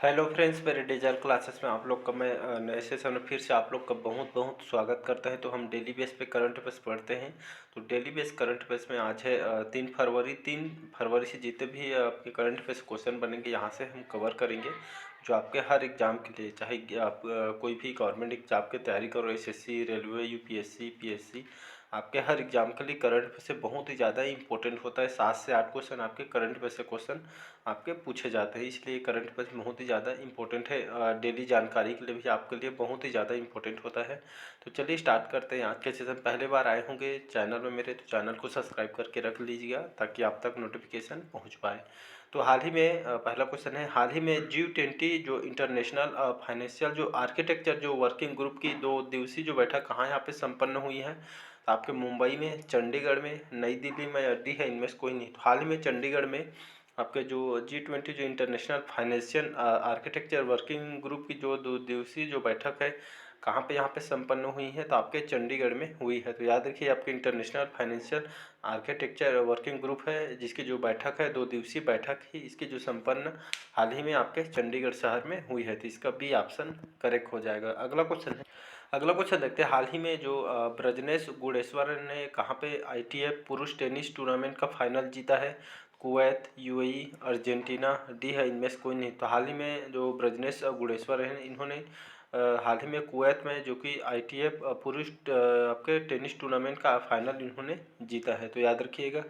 Hello friends, मेरे digital classes में आप लोग का मैं नए सेशन में फिर से आप लोग का बहुत बहुत स्वागत करता है। तो हम डेली बेस पे करंट अफेयर्स पढ़ते हैं। तो डेली बेस करंट अफेयर्स में आज है 3 फरवरी। 3 फरवरी से जितने भी आपके करंट अफेयर्स क्वेश्चन बनेंगे यहाँ से हम कवर करेंगे, जो आपके हर एग्ज़ाम के लिए, चाहे आप कोई भी गवर्नमेंट एग्जाम की तैयारी करो, एसएससी, रेलवे, यूपीएससी, पीएससी, आपके हर एग्जाम के लिए करंट अफेयर से बहुत ही ज़्यादा इंपॉर्टेंट होता है। 7 से 8 क्वेश्चन आपके करंट अफेयर से क्वेश्चन आपके पूछे जाते हैं, इसलिए करंट अफेयर बहुत ही ज़्यादा इंपॉर्टेंट है। डेली जानकारी के लिए भी आपके लिए बहुत ही ज़्यादा इंपॉर्टेंट होता है। तो चलिए स्टार्ट करते हैं आज के सेशन। पहले बार आए होंगे चैनल में मेरे, तो चैनल को सब्सक्राइब करके रख लीजिएगा ताकि आप तक नोटिफिकेशन पहुँच पाए। तो हाल ही में पहला क्वेश्चन है, हाल ही में G20 जो इंटरनेशनल फाइनेंशियल जो आर्किटेक्चर जो वर्किंग ग्रुप की 2 दिवसीय जो बैठक कहाँ यहाँ पे संपन्न हुई है? तो आपके मुंबई में, चंडीगढ़ में, नई दिल्ली में या डी है, इनमें से कोई नहीं। तो हाल ही में चंडीगढ़ में आपके जो G20 जो international financial architecture working group की जो 2 दिवसीय जो बैठक है, कहाँ पे यहाँ पे संपन्न हुई है? तो आपके चंडीगढ़ में हुई है। तो याद रखिए, आपके international financial architecture working group है, जिसकी जो बैठक है 2 दिवसीय बैठक ही इसकी जो संपन्न हाल ही में आपके चंडीगढ़ शहर में हुई है। तो इसका बी ऑप्शन करेक्ट हो जाएगा। अगला क्वेश्चन देखते हैं, हाल ही में जो ब्रजनेश गुणेश्वर ने कहाँ पे ITF पुरुष टेनिस टूर्नामेंट का फाइनल जीता है? कुवैत, यूएई, अर्जेंटीना, डी है, इनमें से कोई नहीं। तो हाल ही में जो ब्रजनेश गुणेश्वर हैं, इन्होंने हाल ही में कुवैत में जो कि ITF पुरुष आपके टेनिस टूर्नामेंट का फाइनल इन्होंने जीता है। तो याद रखिएगा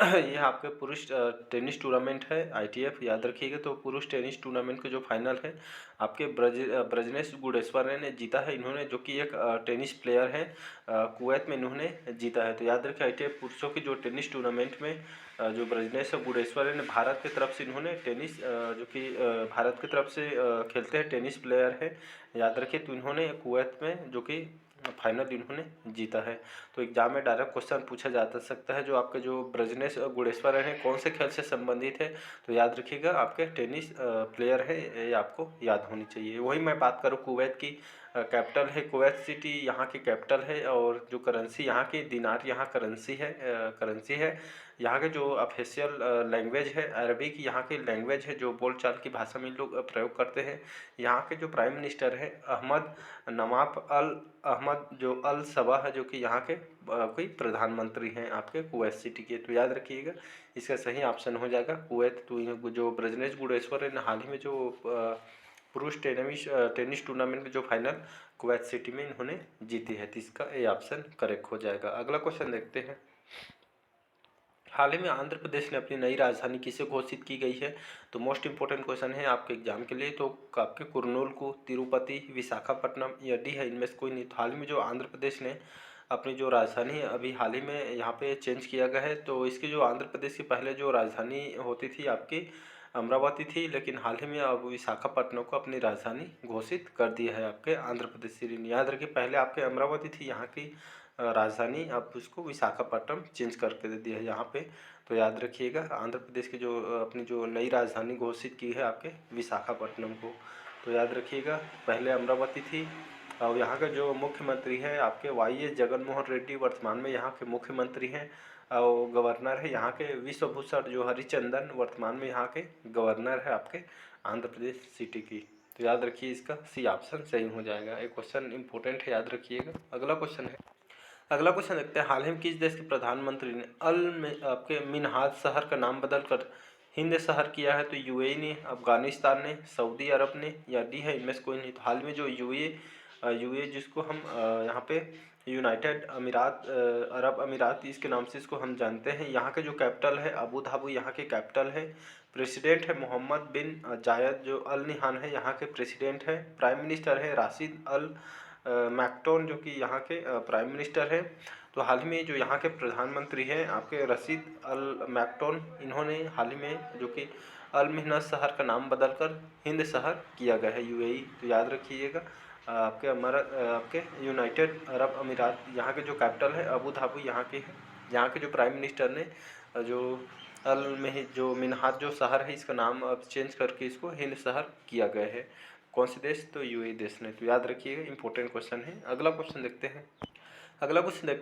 ये आपके पुरुष टेनिस टूर्नामेंट है ITF, याद रखिएगा। तो पुरुष टेनिस टूर्नामेंट का जो फाइनल है आपके ब्रजनेश गुणेश्वर ने जीता है। इन्होंने, जो कि एक टेनिस प्लेयर है, कुवैत में इन्होंने जीता है। तो याद रखें, ITF पुरुषों की जो टेनिस टूर्नामेंट में जो ब्रजनेश गुणेश्वर ने भारत की तरफ से इन्होंने टेनिस जो कि भारत की तरफ से खेलते हैं, टेनिस प्लेयर है, याद रखिए। तो इन्होंने कुवैत में जो कि फाइनल इन्होंने जीता है। तो एग्जाम में डायरेक्ट क्वेश्चन पूछा जा सकता है, जो आपके जो ब्रजनेश गुणेश्वर हैं कौन से खेल से संबंधित है? तो याद रखिएगा, आपके टेनिस प्लेयर है, ये आपको याद होनी चाहिए। वही मैं बात करूँ, कुवैत की कैपिटल है कुवैत सिटी, यहाँ की कैपिटल है, और जो करेंसी यहाँ की दिनार यहाँ करेंसी है। यहाँ के जो ऑफिशियल लैंग्वेज है अरबिक, यहाँ की लैंग्वेज है, जो बोलचाल की भाषा में लोग प्रयोग करते हैं। यहाँ के जो प्राइम मिनिस्टर है अहमद नवाफ अल अहमद जो अल सबा है, जो कि यहाँ के कोई प्रधानमंत्री हैं आपके कुवैत सिटी के। तो याद रखिएगा, इसका सही ऑप्शन हो जाएगा कुवैत। तो जो ब्रजनेश गुणेश्वर ने हाल ही में जो पुरुष टेनिस टूर्नामेंट में जो फाइनल कुवैत सिटी में इन्होंने जीती है, तो इसका ए ऑप्शन करेक्ट हो जाएगा। अगला क्वेश्चन देखते हैं, हाल ही में आंध्र प्रदेश ने अपनी नई राजधानी किसे घोषित की गई है? तो मोस्ट इंपोर्टेंट क्वेश्चन है आपके एग्जाम के लिए। तो आपके कुर्नूल को, तिरुपति, विशाखापट्टनम या डी है, इनमें से कोई नहीं। तो हाल ही में जो आंध्र प्रदेश ने अपनी जो राजधानी अभी हाल ही में यहाँ पे चेंज किया गया है। तो इसकी जो आंध्र प्रदेश की पहले जो राजधानी होती थी आपकी अमरावती थी, लेकिन हाल ही में अब विशाखापट्टनम को अपनी राजधानी घोषित कर दिया है आपके आंध्र प्रदेश से। याद रखिए, पहले आपके अमरावती थी यहाँ की राजधानी, अब उसको विशाखापट्टनम चेंज करके दे दिया है यहाँ पे। तो याद रखिएगा, आंध्र प्रदेश की जो अपनी जो नई राजधानी घोषित की है आपके विशाखापट्टनम को। तो याद रखिएगा, पहले अमरावती थी। और यहाँ का जो मुख्यमंत्री है आपके YS जगनमोहन रेड्डी, वर्तमान में यहाँ के मुख्यमंत्री हैं। और गवर्नर है यहाँ के विश्वभूषण जो हरिचंदन, वर्तमान में यहाँ के गवर्नर है आपके आंध्र प्रदेश सिटी की। तो याद रखिए, इसका सी ऑप्शन सही हो जाएगा। एक क्वेश्चन इंपॉर्टेंट है, याद रखिएगा। अगला क्वेश्चन देखते हैं, हाल ही में किस देश के प्रधानमंत्री ने अल में आपके मिन्हाज शहर का नाम बदलकर हिंद शहर किया है? तो यूएई ने, अफगानिस्तान ने, सऊदी अरब ने या डी है, इनमें से कोई नहीं। तो हाल में जो यूएई जिसको हम यहाँ पे यूनाइटेड अमीरात अरब अमीरात इसके नाम से इसको हम जानते हैं, यहाँ के जो कैपिटल है अबू धाबी यहाँ के कैपिटल है। प्रेसिडेंट है मोहम्मद बिन जायद जो अल निहान है, यहाँ के प्रेसिडेंट है। प्राइम मिनिस्टर है राशिद अल मैक्टोन, जो कि यहाँ के प्राइम मिनिस्टर हैं। तो हाल ही में जो यहाँ के प्रधानमंत्री हैं आपके रशीद अल मैक्टोन, इन्होंने हाल ही में जो कि अल मिन्हाज शहर का नाम बदलकर हिंद शहर किया गया है, यूएई। तो याद रखिएगा, आपके यूनाइटेड अरब अमीरात यहाँ के जो कैपिटल है अबू धाबी यहाँ के है। यहाँ के जो प्राइम मिनिस्टर ने जो अल में जो मिन्हाज जो शहर है, इसका नाम अब चेंज करके इसको हिंद शहर किया गया है। कौन से देश? तो यूएई देश ने। तो याद रखिएगा, इंपॉर्टेंट क्वेश्चन है। अगला क्वेश्चन देखते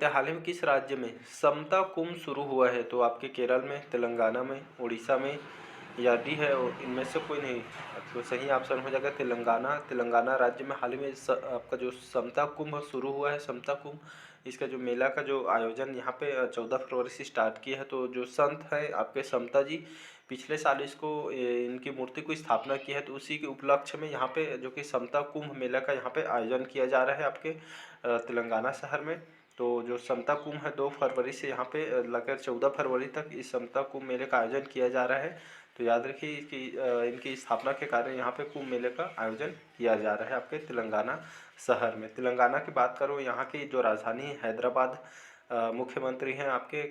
हैं, हाल ही में किस राज्य में समता कुंभ शुरू हुआ है? तो आपके केरल में, तेलंगाना में, उड़ीसा में, या डी है इनमें से कोई नहीं। तो सही ऑप्शन हो जाएगा तेलंगाना। तेलंगाना राज्य में हाल ही में आपका जो समता कुंभ शुरू हुआ है, समता कुंभ, इसका जो मेला का जो आयोजन यहाँ पे 14 फरवरी से स्टार्ट किया है। तो जो संत है आपके समता जी, पिछले साल इसको इनकी मूर्ति को स्थापना की है, तो उसी के उपलक्ष्य में यहाँ पे जो कि समता कुंभ मेला का यहाँ पे आयोजन किया जा रहा है आपके तेलंगाना शहर में। तो जो समता कुंभ है 2 फरवरी से यहाँ पे लगकर 14 फरवरी तक इस समता कुंभ मेले का आयोजन किया जा रहा है। तो याद रखिए इसकी इनकी स्थापना के कारण यहाँ पे कुंभ मेले का आयोजन किया जा रहा है आपके तेलंगाना शहर में। तेलंगाना की बात करूँ, यहाँ की जो राजधानी है हैदराबाद, मुख्यमंत्री हैं आपके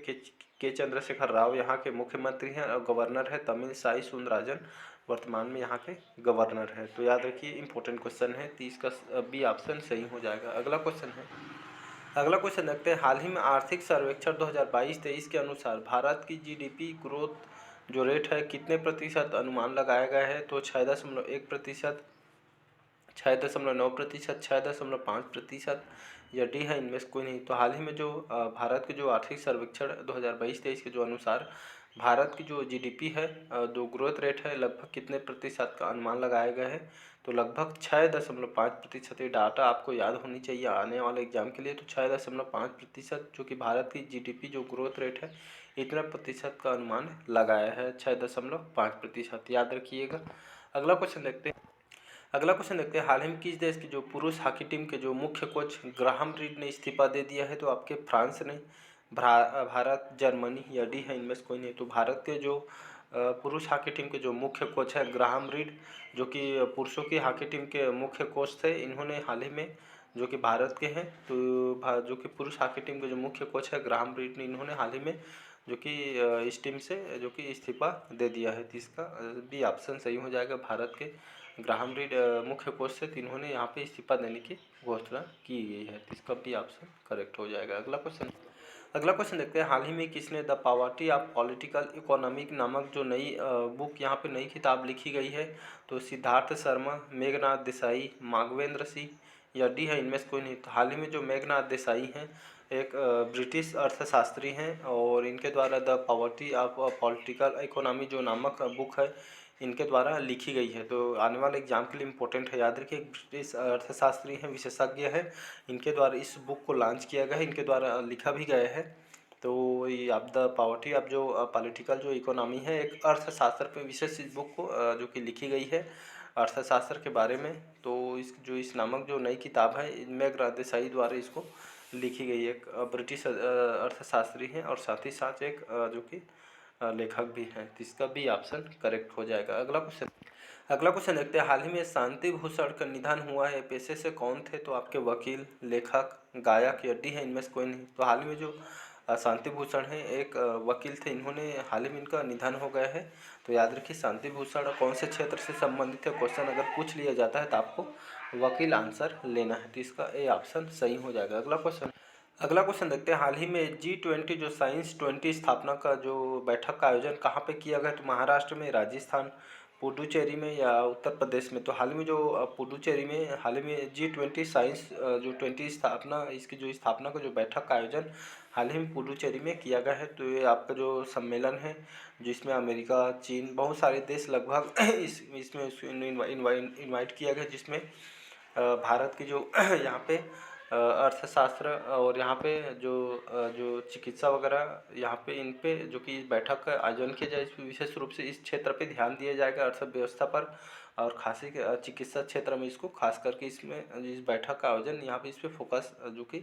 के चंद्रशेखर राव यहाँ के मुख्यमंत्री हैं, और गवर्नर है तमिलसाई सुंदरराजन, वर्तमान में यहाँ के गवर्नर है। तो याद रखिए इंपॉर्टेंट क्वेश्चन है, 30 का बी ऑप्शन सही हो जाएगा। अगला क्वेश्चन देखते हैं। हाल ही में आर्थिक सर्वेक्षण 2022-23 के अनुसार भारत की जीडीपी ग्रोथ जो रेट है कितने प्रतिशत अनुमान लगाया गया है? तो 6.1%, 6.9%, 6.5%, या डी है इनमें से कोई नहीं। तो हाल ही में जो भारत के जो आर्थिक सर्वेक्षण 2022-23 के जो अनुसार भारत की जो जीडीपी है, जो ग्रोथ रेट है, लगभग कितने प्रतिशत का अनुमान लगाया गया है? तो लगभग 6.5%। ये डाटा आपको याद होनी चाहिए आने वाले एग्जाम के लिए। तो 6.5% जो कि भारत की जीडीपी जो ग्रोथ रेट है, इतना प्रतिशत का अनुमान लगाया है, 6.5%, याद रखिएगा। अगला क्वेश्चन देखते हैं। हाल ही में किस देश की जो पुरुष हॉकी टीम के जो मुख्य कोच ग्राहम रीड ने इस्तीफा दे दिया है? तो आपके फ्रांस ने, भारत, जर्मनी, या डी है इनमें से कोई नहीं। तो भारत के जो पुरुष हॉकी टीम के जो मुख्य कोच है ग्राहम रीड, जो कि पुरुषों की हॉकी टीम के मुख्य कोच थे, इन्होंने हाल ही में, जो कि भारत के हैं, तो जो कि पुरुष हॉकी टीम के जो मुख्य कोच है ग्राहम रीड ने, इन्होंने हाल ही में जो कि इस टीम से जो कि इस्तीफा दे दिया है। तो इसका बी ऑप्शन सही हो जाएगा। भारत के ग्राहम रीड मुख्य कोच से, तो इन्होंने यहाँ पे इस्तीफा देने की घोषणा की गई है। तो इसका बी ऑप्शन करेक्ट हो जाएगा। अगला क्वेश्चन देखते हैं। हाल ही में किसने the poverty of political economy नामक जो नई बुक, यहाँ पे नई किताब लिखी गई है? तो सिद्धार्थ शर्मा, मेघनाथ देसाई, माघवेंद्र सिंह, या डी है इनमें से कोई नहीं। तो हाल ही में जो मेघनाथ देसाई हैं, एक ब्रिटिश अर्थशास्त्री हैं, और इनके द्वारा the poverty of political economy जो नामक बुक है, इनके द्वारा लिखी गई है। तो आने वाले एग्जाम के लिए इम्पोर्टेंट है, याद रखिए। ब्रिटिश अर्थशास्त्री हैं, विशेषज्ञ है, इनके द्वारा इस बुक को लॉन्च किया गया है, इनके द्वारा लिखा भी गया है। तो ये आप द पॉवर्टी ऑफ जो पॉलिटिकल जो इकोनॉमी है, एक अर्थशास्त्र पे विशेष इस बुक को जो कि लिखी गई है अर्थशास्त्र के बारे में। तो इस नामक जो नई किताब है, मेघनाथ देसाई द्वारा इसको लिखी गई। एक ब्रिटिश अर्थशास्त्री हैं, और साथ ही साथ एक जो कि लेखक भी हैं। तो इसका भी ऑप्शन करेक्ट हो जाएगा। अगला क्वेश्चन देखते हैं। हाल ही में शांति भूषण का निधन हुआ है, पेशे से कौन थे? तो आपके वकील, लेखक, गायक, या डी है इनमें से कोई नहीं। तो हाल ही में जो शांति भूषण है, एक वकील थे, इन्होंने हाल ही में इनका निधन हो गया है। तो याद रखिए शांति भूषण कौन से क्षेत्र से संबंधित है, क्वेश्चन अगर पूछ लिया जाता है तो आपको वकील आंसर लेना है। तो इसका ए ऑप्शन सही हो जाएगा। अगला क्वेश्चन देखते हैं। हाल ही में G20 जो साइंस 20 स्थापना का जो बैठक का आयोजन कहाँ पे किया गया? तो महाराष्ट्र में, राजस्थान, पुडुचेरी में, या उत्तर प्रदेश में? तो हाल ही में जो पुडुचेरी में हाल ही में G20 साइंस जो 20 स्थापना, इसकी जो स्थापना का जो बैठक का आयोजन हाल ही में पुडुचेरी में किया गया है। तो ये आपका जो सम्मेलन है, जिसमें अमेरिका, चीन, बहुत सारे देश लगभग इसमें इन्वाइट किया गया, जिसमें भारत की जो यहाँ पे अर्थशास्त्र, और यहाँ पे जो चिकित्सा वगैरह, यहाँ पे इन पे जो कि इस बैठक का आयोजन किया जाए, इसमें विशेष रूप से इस क्षेत्र पे ध्यान दिया जाएगा, अर्थव्यवस्था पर, और खासी चिकित्सा क्षेत्र में इसको खास करके इसमें इस बैठक का आयोजन यहाँ पे इस पर फोकस जो कि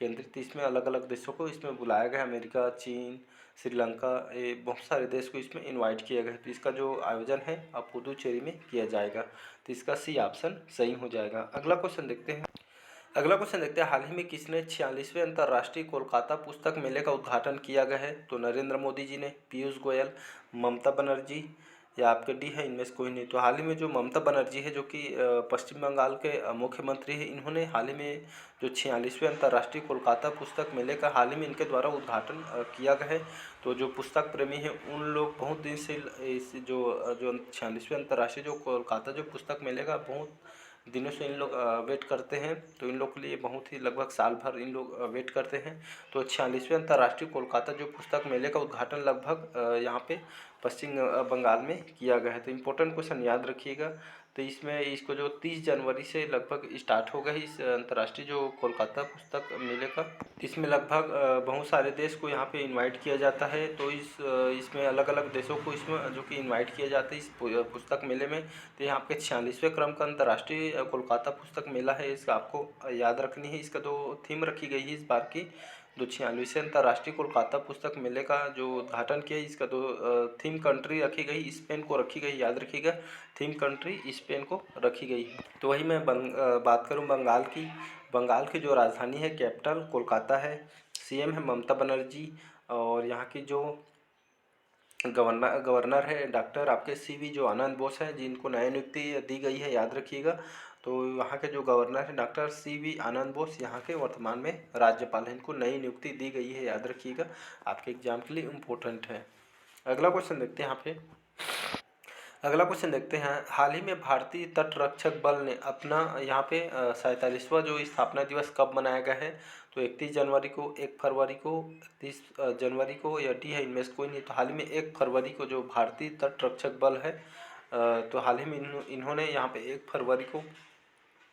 केंद्रित, इसमें अलग अलग देशों को इसमें बुलाया गया, अमेरिका, चीन, श्रीलंका, ये बहुत सारे देश को इसमें इन्वाइट किया गया है। तो इसका जो आयोजन है अब पुडुचेरी में किया जाएगा। तो इसका सी ऑप्शन सही हो जाएगा। अगला क्वेश्चन देखते हैं। हाल ही में किसने 46वें अंतर्राष्ट्रीय कोलकाता पुस्तक मेले का उद्घाटन किया गया है? तो नरेंद्र मोदी जी ने, पीयूष गोयल, ममता बनर्जी, या आपके डी है इनमें से कोई नहीं। तो हाल ही में जो ममता बनर्जी है, जो कि पश्चिम बंगाल के मुख्यमंत्री है, इन्होंने हाल ही में जो 46वें अंतर्राष्ट्रीय कोलकाता पुस्तक मेले का हाल ही में इनके द्वारा उद्घाटन किया गया है। तो जो पुस्तक प्रेमी हैं उन लोग बहुत दिन से इस जो 46वें अंतर्राष्ट्रीय जो कोलकाता जो पुस्तक मेले का बहुत दिनों से इन लोग वेट करते हैं। तो इन लोग के लिए बहुत ही लगभग साल भर इन लोग वेट करते हैं। तो 46वें अंतर्राष्ट्रीय कोलकाता जो पुस्तक मेले का उद्घाटन लगभग यहाँ पे पश्चिम बंगाल में किया गया है। तो इम्पोर्टेंट क्वेश्चन याद रखिएगा। तो इसमें इसको जो 30 जनवरी से लगभग स्टार्ट होगा इस अंतर्राष्ट्रीय जो कोलकाता पुस्तक मेले का। इसमें लगभग बहुत सारे देश को यहाँ पे इनवाइट किया जाता है। तो इसमें अलग अलग देशों को इसमें जो कि इनवाइट किया जाता है इस पुस्तक मेले में। तो यहाँ पे 46वें क्रम का अंतर्राष्ट्रीय कोलकाता पुस्तक मेला है, इसका आपको याद रखनी है। इसका जो थीम रखी गई है इस बार की, जो 46वें अंतर्राष्ट्रीय कोलकाता पुस्तक मेले का जो उद्घाटन किया, इसका जो थीम कंट्री रखी गई, स्पेन को रखी गई, याद रखिएगा। थीम कंट्री स्पेन को रखी गई है। तो वही मैं बात करूं बंगाल की। बंगाल की जो राजधानी है, कैपिटल कोलकाता है। सीएम है ममता बनर्जी। और यहाँ की जो गवर्नर है डॉक्टर आपके सीवी जो आनंद बोस हैं, जिनको नई नियुक्ति दी गई है, याद रखिएगा। तो यहाँ के जो गवर्नर है डॉक्टर सीवी आनंद बोस, यहाँ के वर्तमान में राज्यपाल हैं, इनको नई नियुक्ति दी गई है, याद रखिएगा। आपके एग्जाम के लिए इम्पोर्टेंट है। अगला क्वेश्चन देखते हैं यहाँ पे। अगला क्वेश्चन देखते हैं, हाल ही में भारतीय तटरक्षक बल ने अपना यहाँ पे 47वां जो स्थापना दिवस कब मनाया गया है? तो 31 जनवरी को, 1 फरवरी को, 30 जनवरी को, या डी है, इनमें से कोई नहीं। तो हाल ही में 1 फरवरी को जो भारतीय तटरक्षक बल है, तो हाल ही में इन्होंने यहाँ पे 1 फरवरी को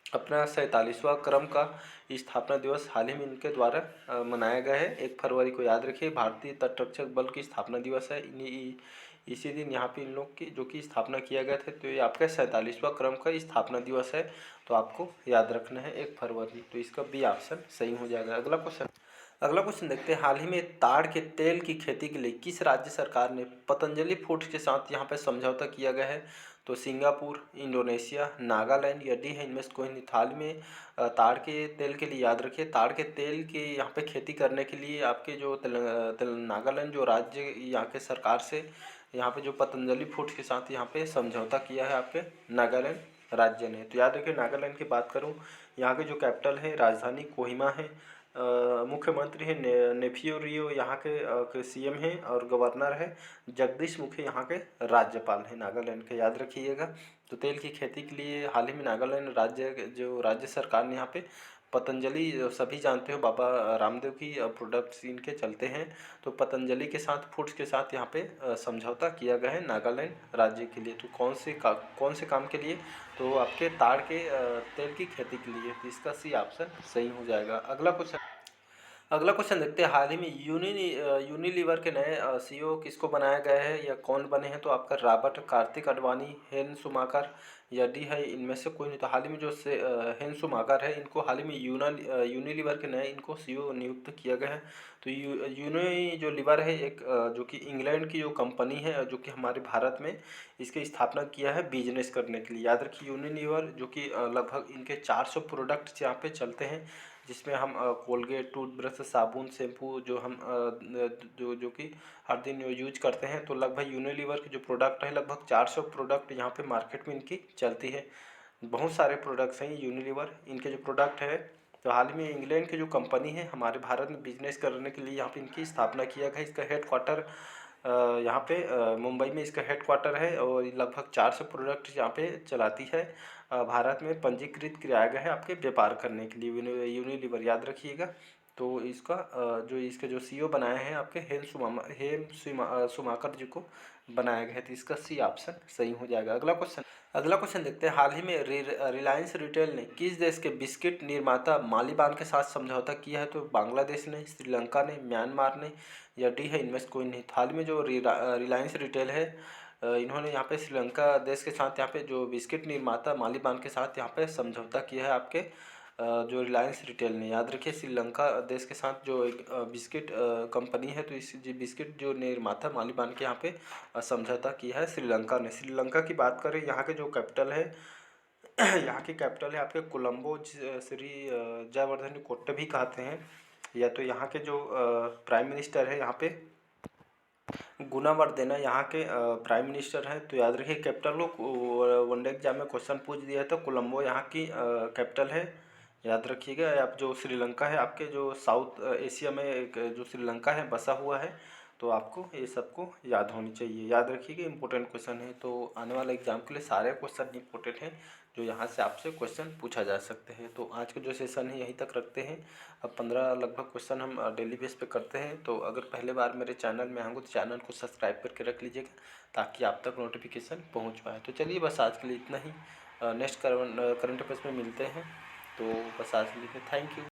अपना 47वां क्रम का स्थापना दिवस हाल ही में इनके द्वारा मनाया गया है। 1 फरवरी को, याद रखिए, भारतीय तटरक्षक बल की स्थापना दिवस है। इसी दिन यहाँ पे इन लोग की जो कि स्थापना किया गया था। तो ये आपका 47वां क्रम का स्थापना दिवस है, तो आपको याद रखना है 1 फरवरी। तो इसका बी ऑप्शन सही हो जाएगा। अगला क्वेश्चन देखते हैं, हाल ही में ताड़ के तेल की खेती के लिए किस राज्य सरकार ने पतंजलि फूड्स के साथ यहाँ पे समझौता किया गया है? तो सिंगापुर, इंडोनेशिया, नागालैंड, या डी है, इनमें से कोई नहीं। हाल में ताड़ के तेल के लिए, याद रखिए, ताड़ के तेल के यहाँ पे खेती करने के लिए आपके जो नागालैंड जो राज्य यहाँ के सरकार से यहाँ पे जो पतंजलि फूड्स के साथ यहाँ पे समझौता किया है आपके नागालैंड राज्य ने। तो याद रखिए, नागालैंड की बात करूँ, यहाँ के जो कैपिटल है, राजधानी कोहिमा है। मुख्यमंत्री है नेफियो रियो, यहाँ के सीएम हैं। और गवर्नर है जगदीश मुखी, यहाँ के राज्यपाल हैं नागालैंड के, याद रखिएगा। तो तेल की खेती के लिए हाल ही में नागालैंड राज्य सरकार ने यहाँ पे पतंजलि, सभी जानते हो बाबा रामदेव की प्रोडक्ट्स इनके चलते हैं। तो पतंजलि के साथ, फूड्स के साथ यहाँ पे समझौता किया गया है नागालैंड राज्य के लिए। तो कौन से काम के लिए? तो आपके ताड़ के तेल की खेती के लिए। तो इसका सी ऑप्शन सही हो जाएगा। अगला क्वेश्चन देखते हैं, हाल ही में यूनिलीवर के नए सीईओ किसको बनाया गया है, या कौन बने हैं? तो आपका रॉबर्ट कार्तिक अडवाणी, हेन सुमाकर, या डी है, इनमें से कोई नहीं। तो हाल ही में जो हेन सुमाकर है, इनको हाल ही में यूनिलीवर के नए इनको सीईओ नियुक्त किया गया है। तो यूनि जो लीवर है एक जो कि इंग्लैंड की जो कंपनी है, जो कि हमारे भारत में इसकी स्थापना किया है बिजनेस करने के लिए। याद रखिए, यूनिलीवर जो कि लगभग इनके 400 प्रोडक्ट्स यहाँ पे चलते हैं, जिसमें हम कोलगेट, टूथब्रश, साबुन, शैम्पू जो हम जो कि हर दिन यूज करते हैं। तो लगभग यूनिलीवर के जो प्रोडक्ट है, लगभग 400 प्रोडक्ट यहाँ पे मार्केट में इनकी चलती है। बहुत सारे प्रोडक्ट्स हैं यूनिलीवर, इनके जो प्रोडक्ट है। तो हाल ही में इंग्लैंड की जो कंपनी है, हमारे भारत में बिजनेस करने के लिए यहाँ पे इनकी स्थापना किया गया है। इसका हेडक्वार्टर यहाँ पे मुंबई में इसका हेडक्वार्टर है, और लगभग 400 प्रोडक्ट यहाँ पे चलाती है। भारत में पंजीकृत किया गया है आपके व्यापार करने के लिए यूनिलीवर, याद रखिएगा। तो इसका जो इसके जो सीईओ बनाए हैं आपके सुमाकर जी को बनाया गया है। तो इसका सी ऑप्शन सही हो जाएगा। अगला क्वेश्चन देखते हैं, हाल ही में रिलायंस रिटेल ने किस देश के बिस्किट निर्माता मालीबान के साथ समझौता किया है? तो बांग्लादेश ने, श्रीलंका ने, म्यांमार ने, या डी है, इनमें से कोई नहीं। हाल में जो रिलायंस रिटेल है, इन्होंने यहाँ पे श्रीलंका देश के साथ यहाँ पे जो बिस्किट निर्माता मालीबान के साथ यहाँ पे समझौता किया है आपके जो रिलायंस रिटेल ने। याद रखिए, श्रीलंका देश के साथ जो एक बिस्किट कंपनी है, तो इस बिस्किट जो निर्माता मालीबान के यहाँ पे समझौता किया है श्रीलंका ने। श्रीलंका की बात करें, यहाँ के जो कैपिटल है यहाँ की कैपिटल है आपके कोलंबो, श्री जयवर्धन कोट्टे भी कहते हैं। या तो यहाँ के जो प्राइम मिनिस्टर है यहाँ पे गुणावर्देना, यहाँ के प्राइम मिनिस्टर हैं। तो याद रखिए, कैपिटल को वनडे एग्जाम में क्वेश्चन पूछ दिया था। कोलंबो यहाँ की कैपिटल है, याद रखिएगा। आप जो श्रीलंका है, आपके जो साउथ एशिया में एक जो श्रीलंका है बसा हुआ है, तो आपको ये सबको याद होनी चाहिए। याद रखिएगा, इंपॉर्टेंट क्वेश्चन है। तो आने वाले एग्जाम के लिए सारे क्वेश्चन इंपॉर्टेंट हैं जो यहाँ से आपसे क्वेश्चन पूछा जा सकते हैं। तो आज का जो सेशन है यहीं तक रखते हैं। अब 15 लगभग क्वेश्चन हम डेली बेस पे करते हैं। तो अगर पहले बार मेरे चैनल में आएंगे तो चैनल को सब्सक्राइब करके रख लीजिएगा ताकि आप तक नोटिफिकेशन पहुँच पाए। तो चलिए बस आज के लिए इतना ही। नेक्स्ट करंट अफेयर्स में मिलते हैं। तो बस आज के लिए थैंक यू।